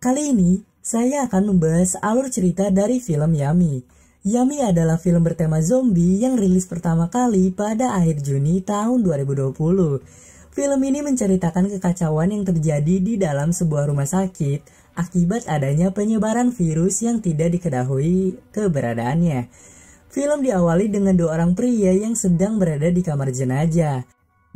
Kali ini, saya akan membahas alur cerita dari film Yummy. Yummy adalah film bertema zombie yang rilis pertama kali pada akhir Juni tahun 2020. Film ini menceritakan kekacauan yang terjadi di dalam sebuah rumah sakit akibat adanya penyebaran virus yang tidak diketahui keberadaannya. Film diawali dengan dua orang pria yang sedang berada di kamar jenazah.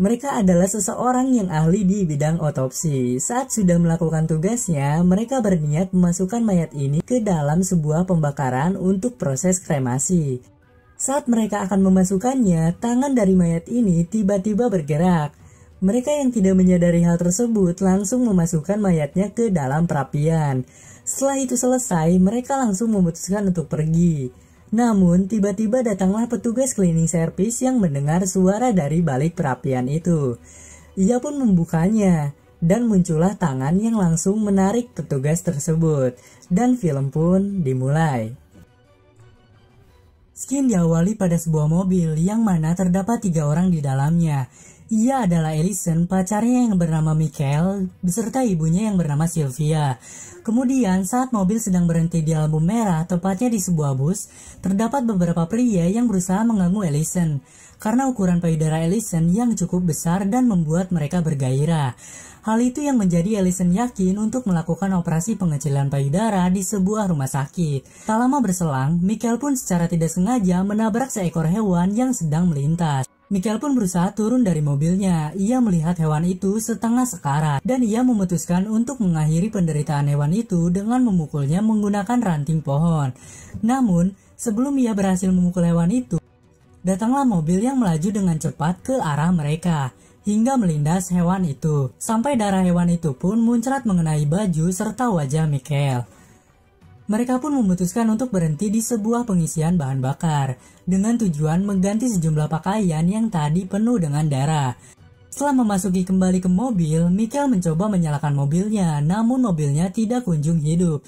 Mereka adalah seseorang yang ahli di bidang otopsi. Saat sudah melakukan tugasnya, mereka berniat memasukkan mayat ini ke dalam sebuah pembakaran untuk proses kremasi. Saat mereka akan memasukkannya, tangan dari mayat ini tiba-tiba bergerak. Mereka yang tidak menyadari hal tersebut langsung memasukkan mayatnya ke dalam perapian. Setelah itu selesai, mereka langsung memutuskan untuk pergi. Namun, tiba-tiba datanglah petugas cleaning service yang mendengar suara dari balik perapian itu. Ia pun membukanya, dan muncullah tangan yang langsung menarik petugas tersebut. Dan film pun dimulai. Scene diawali pada sebuah mobil yang mana terdapat 3 orang di dalamnya. Ia adalah Ellison, pacarnya yang bernama Michael, beserta ibunya yang bernama Sylvia. Kemudian saat mobil sedang berhenti di lampu merah, tepatnya di sebuah bus, terdapat beberapa pria yang berusaha mengganggu Ellison. Karena ukuran payudara Ellison yang cukup besar dan membuat mereka bergairah. Hal itu yang menjadi Ellison yakin untuk melakukan operasi pengecilan payudara di sebuah rumah sakit. Tak lama berselang, Michael pun secara tidak sengaja menabrak seekor hewan yang sedang melintas. Michael pun berusaha turun dari mobilnya. Ia melihat hewan itu setengah sekarat dan ia memutuskan untuk mengakhiri penderitaan hewan itu dengan memukulnya menggunakan ranting pohon. Namun, sebelum ia berhasil memukul hewan itu, datanglah mobil yang melaju dengan cepat ke arah mereka hingga melindas hewan itu. Sampai darah hewan itu pun muncrat mengenai baju serta wajah Michael. Mereka pun memutuskan untuk berhenti di sebuah pengisian bahan bakar dengan tujuan mengganti sejumlah pakaian yang tadi penuh dengan darah. Setelah memasuki kembali ke mobil, Michael mencoba menyalakan mobilnya, namun mobilnya tidak kunjung hidup.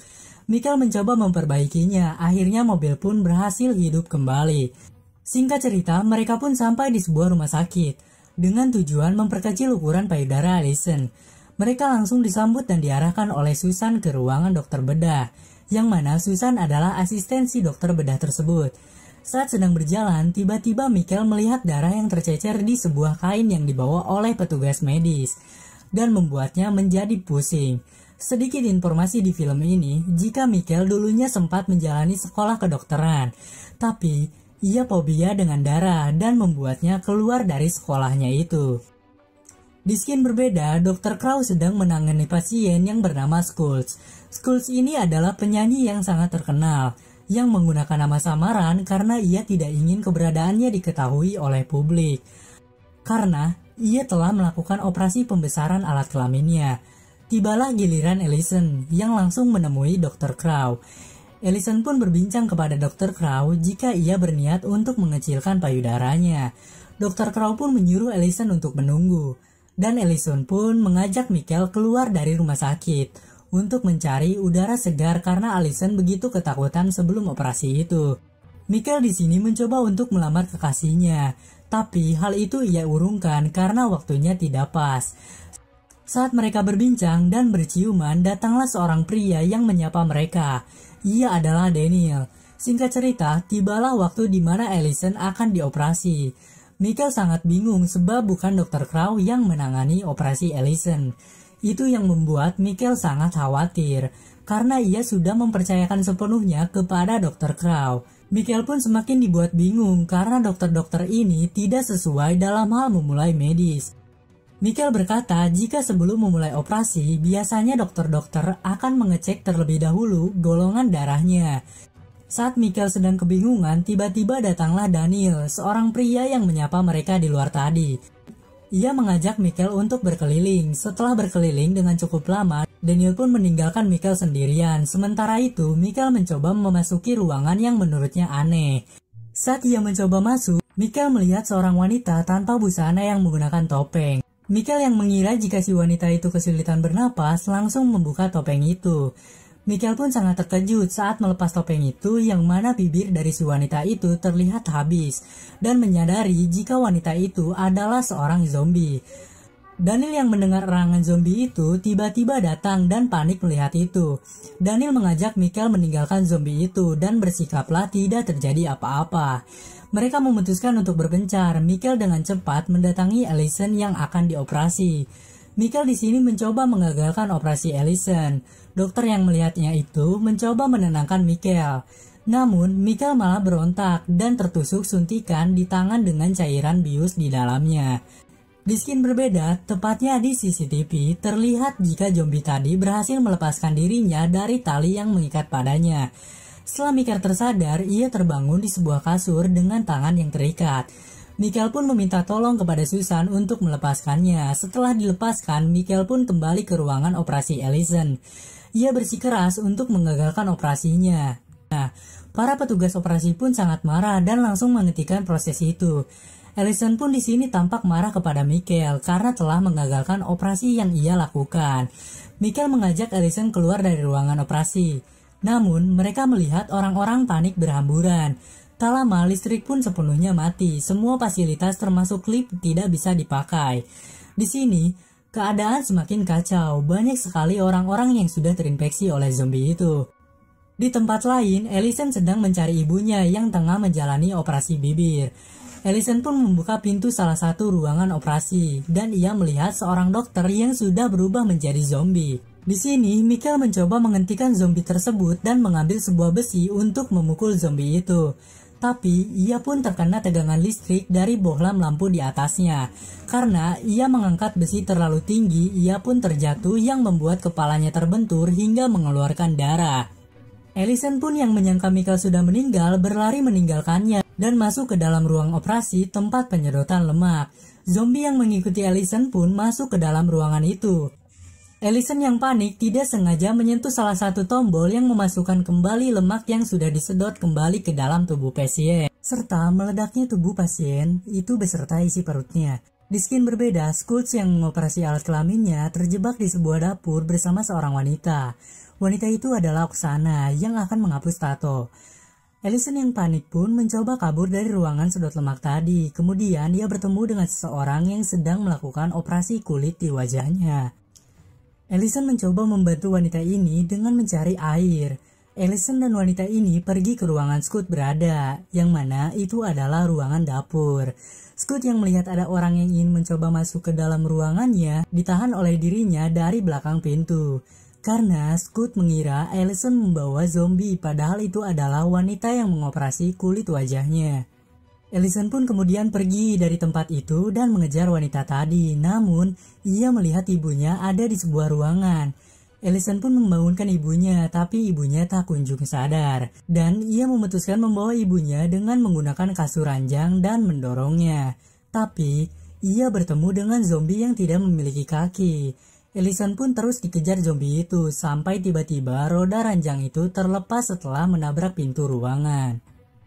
Michael mencoba memperbaikinya, akhirnya mobil pun berhasil hidup kembali. Singkat cerita, mereka pun sampai di sebuah rumah sakit dengan tujuan memperkecil ukuran payudara Ellison. Mereka langsung disambut dan diarahkan oleh Susan ke ruangan dokter bedah, yang mana Susan adalah asistensi dokter bedah tersebut. Saat sedang berjalan, tiba-tiba Michael melihat darah yang tercecer di sebuah kain yang dibawa oleh petugas medis, dan membuatnya menjadi pusing. Sedikit informasi di film ini, jika Michael dulunya sempat menjalani sekolah kedokteran, tapi ia fobia dengan darah dan membuatnya keluar dari sekolahnya itu. Di scene berbeda, Dr. Crow sedang menangani pasien yang bernama Skulls. Skulls ini adalah penyanyi yang sangat terkenal, yang menggunakan nama samaran karena ia tidak ingin keberadaannya diketahui oleh publik. Karena ia telah melakukan operasi pembesaran alat kelaminnya. Tibalah giliran Ellison yang langsung menemui Dr. Crow. Ellison pun berbincang kepada Dr. Crow jika ia berniat untuk mengecilkan payudaranya. Dr. Crow pun menyuruh Ellison untuk menunggu. Dan Ellison pun mengajak Michael keluar dari rumah sakit untuk mencari udara segar karena Ellison begitu ketakutan sebelum operasi itu. Michael di sini mencoba untuk melamar kekasihnya, tapi hal itu ia urungkan karena waktunya tidak pas. Saat mereka berbincang dan berciuman, datanglah seorang pria yang menyapa mereka. Ia adalah Daniel. Singkat cerita, tibalah waktu di mana Ellison akan dioperasi. Michael sangat bingung sebab bukan Dr. Crow yang menangani operasi Ellison. Itu yang membuat Michael sangat khawatir, karena ia sudah mempercayakan sepenuhnya kepada Dr. Crow. Michael pun semakin dibuat bingung karena dokter-dokter ini tidak sesuai dalam hal memulai medis. Michael berkata jika sebelum memulai operasi, biasanya dokter-dokter akan mengecek terlebih dahulu golongan darahnya. Saat Michael sedang kebingungan, tiba-tiba datanglah Daniel, seorang pria yang menyapa mereka di luar tadi. Ia mengajak Michael untuk berkeliling. Setelah berkeliling dengan cukup lama, Daniel pun meninggalkan Michael sendirian. Sementara itu, Michael mencoba memasuki ruangan yang menurutnya aneh. Saat ia mencoba masuk, Michael melihat seorang wanita tanpa busana yang menggunakan topeng. Michael yang mengira jika si wanita itu kesulitan bernapas, langsung membuka topeng itu. Michael pun sangat terkejut saat melepas topeng itu yang mana bibir dari si wanita itu terlihat habis dan menyadari jika wanita itu adalah seorang zombie. Daniel yang mendengar erangan zombie itu tiba-tiba datang dan panik melihat itu. Daniel mengajak Michael meninggalkan zombie itu dan bersikaplah tidak terjadi apa-apa. Mereka memutuskan untuk berpencar. Michael dengan cepat mendatangi Allison yang akan dioperasi. Michael di sini mencoba mengagalkan operasi Allison. Dokter yang melihatnya itu mencoba menenangkan Michael. Namun, Michael malah berontak dan tertusuk suntikan di tangan dengan cairan bius di dalamnya. Di scene berbeda, tepatnya di CCTV, terlihat jika zombie tadi berhasil melepaskan dirinya dari tali yang mengikat padanya. Setelah Michael tersadar, ia terbangun di sebuah kasur dengan tangan yang terikat. Michael pun meminta tolong kepada Susan untuk melepaskannya. Setelah dilepaskan, Michael pun kembali ke ruangan operasi Allison. Ia bersikeras untuk mengagalkan operasinya. Nah, para petugas operasi pun sangat marah dan langsung menghentikan proses itu. Allison pun di sini tampak marah kepada Michael karena telah mengagalkan operasi yang ia lakukan. Michael mengajak Allison keluar dari ruangan operasi. Namun, mereka melihat orang-orang panik berhamburan. Tak lama, listrik pun sepenuhnya mati. Semua fasilitas termasuk lift tidak bisa dipakai. Di sini, keadaan semakin kacau. Banyak sekali orang-orang yang sudah terinfeksi oleh zombie itu. Di tempat lain, Allison sedang mencari ibunya yang tengah menjalani operasi bibir. Allison pun membuka pintu salah satu ruangan operasi dan ia melihat seorang dokter yang sudah berubah menjadi zombie. Di sini, Michael mencoba menghentikan zombie tersebut dan mengambil sebuah besi untuk memukul zombie itu. Tapi, ia pun terkena tegangan listrik dari bohlam lampu di atasnya. Karena ia mengangkat besi terlalu tinggi, ia pun terjatuh yang membuat kepalanya terbentur hingga mengeluarkan darah. Allison pun yang menyangka Michael sudah meninggal berlari meninggalkannya dan masuk ke dalam ruang operasi tempat penyedotan lemak. Zombie yang mengikuti Allison pun masuk ke dalam ruangan itu. Allison yang panik tidak sengaja menyentuh salah satu tombol yang memasukkan kembali lemak yang sudah disedot kembali ke dalam tubuh pasien. Serta meledaknya tubuh pasien itu beserta isi perutnya. Di scene berbeda, Schultz yang mengoperasi alat kelaminnya terjebak di sebuah dapur bersama seorang wanita. Wanita itu adalah Oksana yang akan menghapus tato. Allison yang panik pun mencoba kabur dari ruangan sedot lemak tadi. Kemudian ia bertemu dengan seseorang yang sedang melakukan operasi kulit di wajahnya. Allison mencoba membantu wanita ini dengan mencari air. Allison dan wanita ini pergi ke ruangan Scott berada, yang mana itu adalah ruangan dapur. Scott yang melihat ada orang yang ingin mencoba masuk ke dalam ruangannya, ditahan oleh dirinya dari belakang pintu. Karena Scott mengira Allison membawa zombie, padahal itu adalah wanita yang mengoperasi kulit wajahnya. Allison pun kemudian pergi dari tempat itu dan mengejar wanita tadi. Namun, ia melihat ibunya ada di sebuah ruangan. Allison pun membangunkan ibunya, tapi ibunya tak kunjung sadar. Dan ia memutuskan membawa ibunya dengan menggunakan kasur ranjang dan mendorongnya. Tapi, ia bertemu dengan zombie yang tidak memiliki kaki. Allison pun terus dikejar zombie itu, sampai tiba-tiba roda ranjang itu terlepas setelah menabrak pintu ruangan.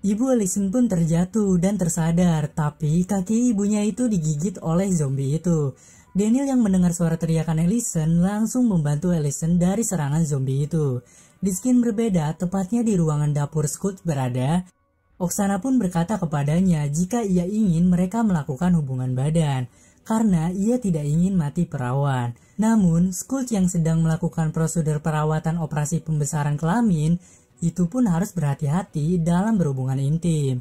Ibu Allison pun terjatuh dan tersadar, tapi kaki ibunya itu digigit oleh zombie itu. Daniel yang mendengar suara teriakan Allison langsung membantu Allison dari serangan zombie itu. Di scene berbeda, tepatnya di ruangan dapur Scott berada, Oksana pun berkata kepadanya jika ia ingin mereka melakukan hubungan badan, karena ia tidak ingin mati perawan. Namun, Scott yang sedang melakukan prosedur perawatan operasi pembesaran kelamin, itu pun harus berhati-hati dalam berhubungan intim.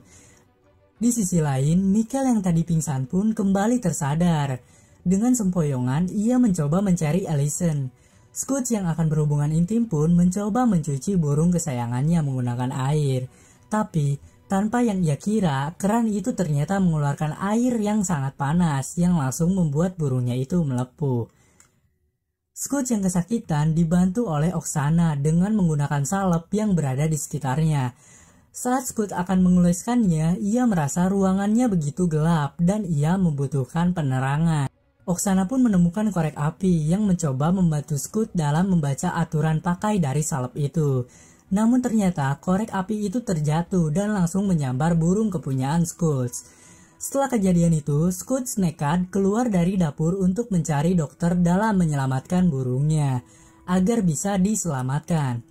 Di sisi lain, Michael yang tadi pingsan pun kembali tersadar. Dengan sempoyongan, ia mencoba mencari Allison. Scott yang akan berhubungan intim pun mencoba mencuci burung kesayangannya menggunakan air. Tapi, tanpa yang ia kira, keran itu ternyata mengeluarkan air yang sangat panas yang langsung membuat burungnya itu melepuh. Scott yang kesakitan dibantu oleh Oksana dengan menggunakan salep yang berada di sekitarnya. Saat Scott akan mengoleskannya, ia merasa ruangannya begitu gelap dan ia membutuhkan penerangan. Oksana pun menemukan korek api yang mencoba membantu Scott dalam membaca aturan pakai dari salep itu. Namun ternyata korek api itu terjatuh dan langsung menyambar burung kepunyaan Scott. Setelah kejadian itu, Scott nekat keluar dari dapur untuk mencari dokter dalam menyelamatkan burungnya, agar bisa diselamatkan.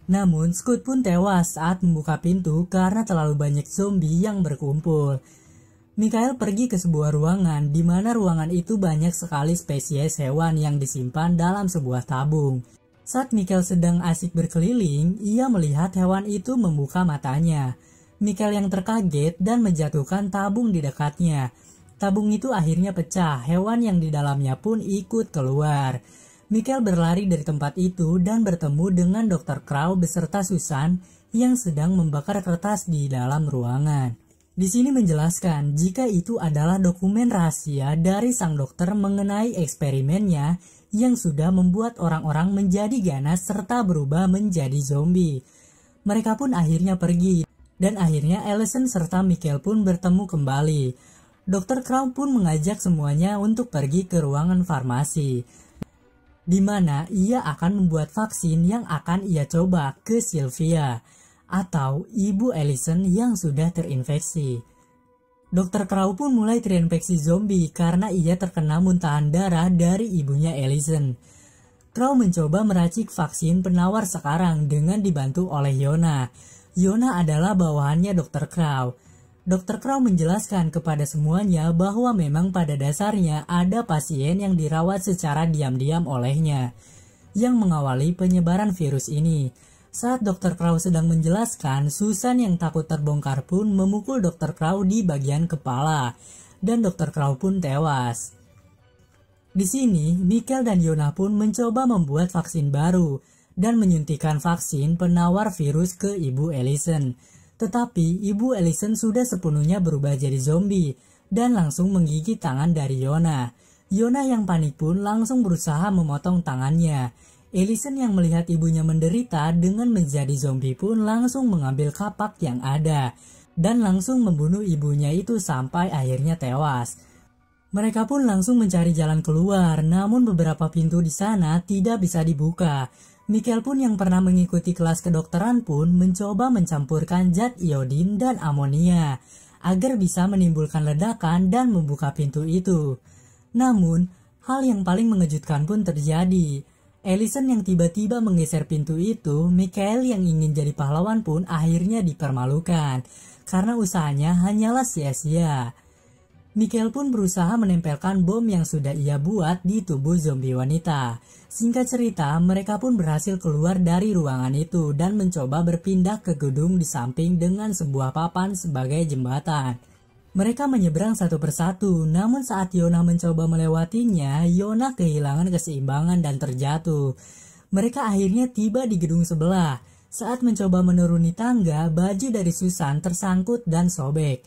Namun, Scott pun tewas saat membuka pintu karena terlalu banyak zombie yang berkumpul. Mikhail pergi ke sebuah ruangan di mana ruangan itu banyak sekali spesies hewan yang disimpan dalam sebuah tabung. Saat Mikhail sedang asik berkeliling, ia melihat hewan itu membuka matanya. Mikhail yang terkaget dan menjatuhkan tabung di dekatnya. Tabung itu akhirnya pecah, hewan yang di dalamnya pun ikut keluar. Mikhail berlari dari tempat itu dan bertemu dengan Dr. Crow beserta Susan yang sedang membakar kertas di dalam ruangan. Di sini menjelaskan jika itu adalah dokumen rahasia dari sang dokter mengenai eksperimennya yang sudah membuat orang-orang menjadi ganas serta berubah menjadi zombie. Mereka pun akhirnya pergi dan akhirnya Allison serta Mikhail pun bertemu kembali. Dr. Crow pun mengajak semuanya untuk pergi ke ruangan farmasi, di mana ia akan membuat vaksin yang akan ia coba ke Sylvia atau ibu Allison yang sudah terinfeksi. Dr. Crow pun mulai terinfeksi zombie karena ia terkena muntahan darah dari ibunya Allison. Crow mencoba meracik vaksin penawar sekarang dengan dibantu oleh Yona. Yona adalah bawahannya Dr. Crow. Dr. Crow menjelaskan kepada semuanya bahwa memang pada dasarnya ada pasien yang dirawat secara diam-diam olehnya yang mengawali penyebaran virus ini. Saat Dr. Crow sedang menjelaskan, Susan yang takut terbongkar pun memukul Dr. Crow di bagian kepala, dan Dr. Crow pun tewas. Di sini, Mikhail dan Yona pun mencoba membuat vaksin baru dan menyuntikkan vaksin penawar virus ke Ibu Allison. Tetapi, Ibu Allison sudah sepenuhnya berubah jadi zombie dan langsung menggigit tangan dari Yona. Yona yang panik pun langsung berusaha memotong tangannya. Allison yang melihat ibunya menderita dengan menjadi zombie pun langsung mengambil kapak yang ada dan langsung membunuh ibunya itu sampai akhirnya tewas. Mereka pun langsung mencari jalan keluar, namun beberapa pintu di sana tidak bisa dibuka. Mikhail pun yang pernah mengikuti kelas kedokteran pun mencoba mencampurkan zat iodin dan amonia agar bisa menimbulkan ledakan dan membuka pintu itu. Namun, hal yang paling mengejutkan pun terjadi. Allison yang tiba-tiba menggeser pintu itu, Mikhail yang ingin jadi pahlawan pun akhirnya dipermalukan karena usahanya hanyalah sia-sia. Mikhail pun berusaha menempelkan bom yang sudah ia buat di tubuh zombie wanita. Singkat cerita, mereka pun berhasil keluar dari ruangan itu dan mencoba berpindah ke gedung di samping dengan sebuah papan sebagai jembatan. Mereka menyeberang satu persatu, namun saat Yona mencoba melewatinya, Yona kehilangan keseimbangan dan terjatuh. Mereka akhirnya tiba di gedung sebelah. Saat mencoba menuruni tangga, baju dari Susan tersangkut dan sobek.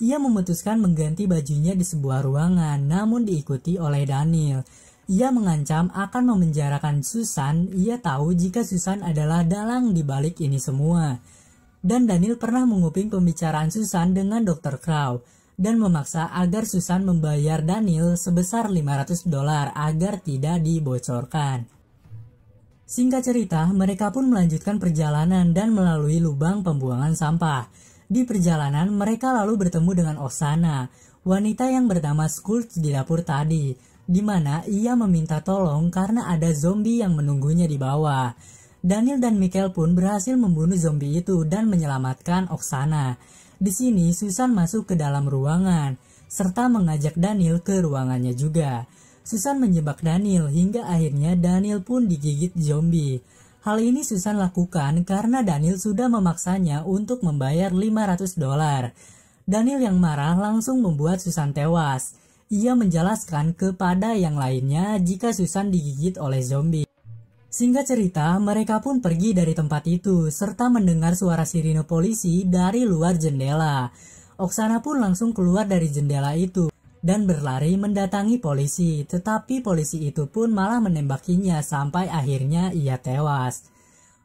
Ia memutuskan mengganti bajunya di sebuah ruangan, namun diikuti oleh Daniel. Ia mengancam akan memenjarakan Susan. Ia tahu jika Susan adalah dalang di balik ini semua. Dan Daniel pernah menguping pembicaraan Susan dengan Dr. Crow dan memaksa agar Susan membayar Daniel sebesar $500 agar tidak dibocorkan. Singkat cerita, mereka pun melanjutkan perjalanan dan melalui lubang pembuangan sampah. Di perjalanan, mereka lalu bertemu dengan Oksana, wanita yang bernama Skulls di dapur tadi, di mana ia meminta tolong karena ada zombie yang menunggunya di bawah. Daniel dan Mikhail pun berhasil membunuh zombie itu dan menyelamatkan Oksana. Di sini Susan masuk ke dalam ruangan, serta mengajak Daniel ke ruangannya juga. Susan menjebak Daniel hingga akhirnya Daniel pun digigit zombie. Hal ini Susan lakukan karena Daniel sudah memaksanya untuk membayar $500. Daniel yang marah langsung membuat Susan tewas. Ia menjelaskan kepada yang lainnya jika Susan digigit oleh zombie. Singkat cerita, mereka pun pergi dari tempat itu, serta mendengar suara sirine polisi dari luar jendela. Oksana pun langsung keluar dari jendela itu, dan berlari mendatangi polisi, tetapi polisi itu pun malah menembakinya sampai akhirnya ia tewas.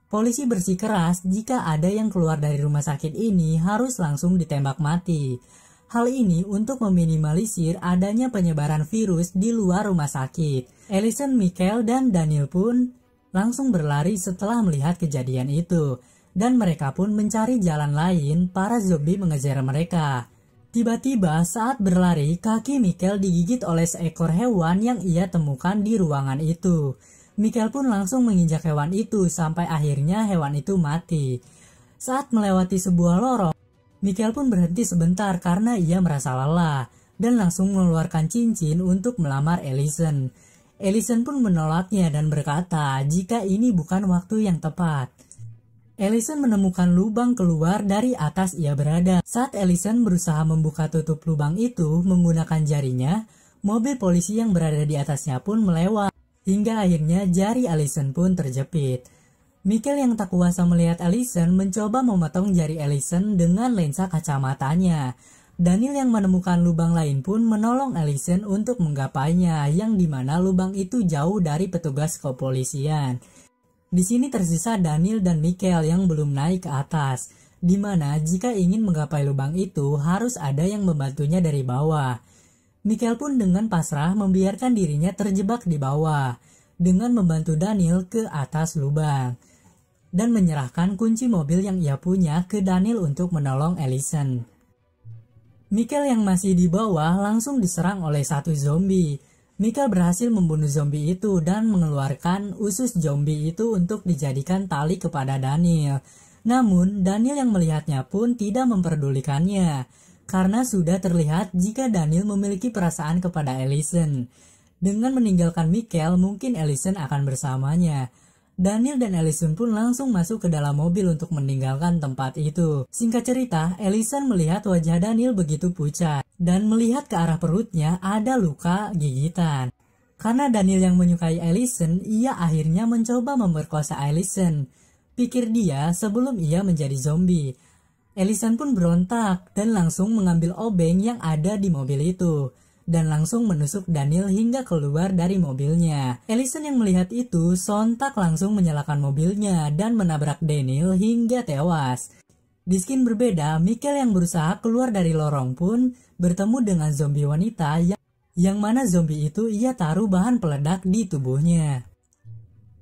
Polisi bersikeras jika ada yang keluar dari rumah sakit ini harus langsung ditembak mati. Hal ini untuk meminimalisir adanya penyebaran virus di luar rumah sakit. Allison, Mikhail, dan Daniel pun langsung berlari setelah melihat kejadian itu, dan mereka pun mencari jalan lain. Para zombie mengejar mereka. Tiba-tiba saat berlari, kaki Mikhail digigit oleh seekor hewan yang ia temukan di ruangan itu. Mikhail pun langsung menginjak hewan itu sampai akhirnya hewan itu mati. Saat melewati sebuah lorong, Michael pun berhenti sebentar karena ia merasa lelah dan langsung mengeluarkan cincin untuk melamar Allison. Allison pun menolaknya dan berkata jika ini bukan waktu yang tepat. Allison menemukan lubang keluar dari atas ia berada. Saat Allison berusaha membuka tutup lubang itu menggunakan jarinya, mobil polisi yang berada di atasnya pun melewat. Hingga akhirnya jari Allison pun terjepit. Michael yang tak kuasa melihat Allison mencoba memotong jari Allison dengan lensa kacamatanya. Daniel yang menemukan lubang lain pun menolong Allison untuk menggapainya, yang dimana lubang itu jauh dari petugas kepolisian. Di sini tersisa Daniel dan Michael yang belum naik ke atas, dimana jika ingin menggapai lubang itu harus ada yang membantunya dari bawah. Michael pun dengan pasrah membiarkan dirinya terjebak di bawah, dengan membantu Daniel ke atas lubang, dan menyerahkan kunci mobil yang ia punya ke Daniel untuk menolong Allison. Michael yang masih di bawah langsung diserang oleh satu zombie. Michael berhasil membunuh zombie itu dan mengeluarkan usus zombie itu untuk dijadikan tali kepada Daniel. Namun, Daniel yang melihatnya pun tidak memperdulikannya, karena sudah terlihat jika Daniel memiliki perasaan kepada Allison. Dengan meninggalkan Michael, mungkin Allison akan bersamanya. Daniel dan Allison pun langsung masuk ke dalam mobil untuk meninggalkan tempat itu. Singkat cerita, Allison melihat wajah Daniel begitu pucat, dan melihat ke arah perutnya ada luka gigitan. Karena Daniel yang menyukai Allison, ia akhirnya mencoba memerkosa Allison, pikir dia sebelum ia menjadi zombie. Allison pun berontak dan langsung mengambil obeng yang ada di mobil itu dan langsung menusuk Daniel hingga keluar dari mobilnya. Allison yang melihat itu sontak langsung menyalakan mobilnya dan menabrak Daniel hingga tewas. Di scene berbeda, Michael yang berusaha keluar dari lorong pun bertemu dengan zombie wanita yang mana zombie itu ia taruh bahan peledak di tubuhnya.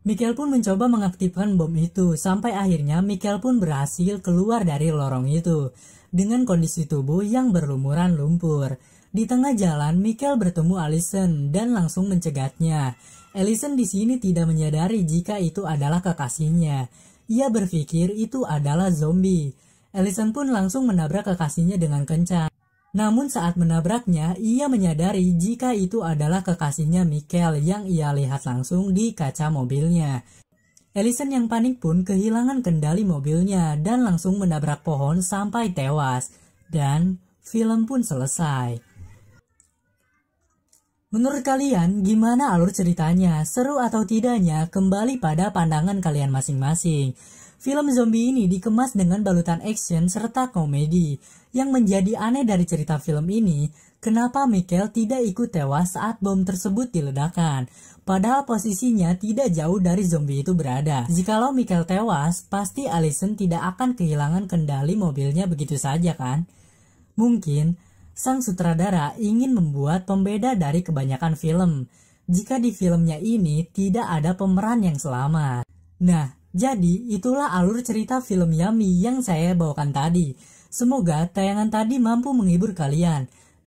Michael pun mencoba mengaktifkan bom itu, sampai akhirnya Michael pun berhasil keluar dari lorong itu dengan kondisi tubuh yang berlumuran lumpur. Di tengah jalan, Michael bertemu Allison dan langsung mencegatnya. Allison di sini tidak menyadari jika itu adalah kekasihnya. Ia berpikir itu adalah zombie. Allison pun langsung menabrak kekasihnya dengan kencang. Namun saat menabraknya, ia menyadari jika itu adalah kekasihnya Michael yang ia lihat langsung di kaca mobilnya. Allison yang panik pun kehilangan kendali mobilnya dan langsung menabrak pohon sampai tewas. Dan film pun selesai. Menurut kalian, gimana alur ceritanya? Seru atau tidaknya? Kembali pada pandangan kalian masing-masing. Film zombie ini dikemas dengan balutan action serta komedi. Yang menjadi aneh dari cerita film ini, kenapa Michael tidak ikut tewas saat bom tersebut diledakkan? Padahal posisinya tidak jauh dari zombie itu berada. Jikalau Michael tewas, pasti Allison tidak akan kehilangan kendali mobilnya begitu saja kan? Mungkin sang sutradara ingin membuat pembeda dari kebanyakan film. Jika di filmnya ini tidak ada pemeran yang selamat. Nah, jadi itulah alur cerita film Yummy yang saya bawakan tadi. Semoga tayangan tadi mampu menghibur kalian.